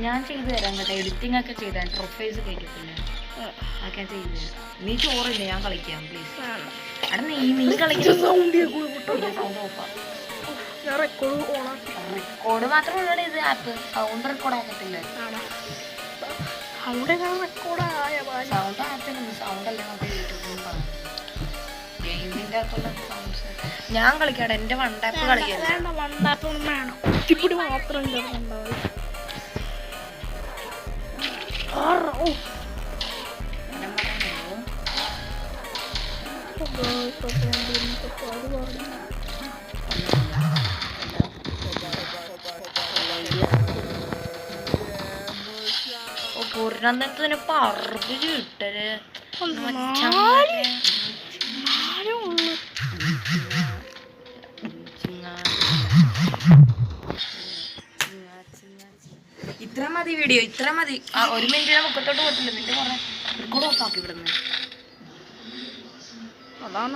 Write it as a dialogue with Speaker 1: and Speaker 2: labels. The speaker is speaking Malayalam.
Speaker 1: ഞാൻ ചെയ്തു തരാം കേട്ടോ. എഡിറ്റിംഗ് ഒക്കെ ചെയ്താൽ പ്രൊഫൈൽസ് കയറ്റത്തില്ല. അതൊക്കെ ഞാൻ ചെയ്തു തരാം. നീ ചോറില്ല, ഞാൻ കളിക്കാം പ്ലീസ്. അവിടെ നീ കളിക്കുന്ന സൗണ്ട് ഓഫാ. റെക്കോർഡ് മാത്രമല്ല ഇത് ആപ്പ്. സൗണ്ട് റെക്കോർഡ് ആക്കത്തില്ല. സൗണ്ട് ആപ്പിന് സൗണ്ട് അല്ലേ നമുക്ക് യൂട്യൂബിൽ പറയാം. ഗെയിമിൻ്റെ അകത്തുള്ള സൗണ്ട്സ് ഞാൻ കളിക്കാടെ. എൻ്റെ വണ്ടാപ്പ് കളിക്കാം. മാത്രം പൂർണ്ണത്തിന് പറമ്പ് കിട്ടല് ഇത്ര മതി വീഡിയോ, ഇത്ര മതി. 1 മിനിറ്റ് മുക്കത്തോട്ട് പോയിട്ടില്ല. നിന്റെ കുറെ റെക്കോർഡ് ഓഫ് ആക്കി വിടുന്നു.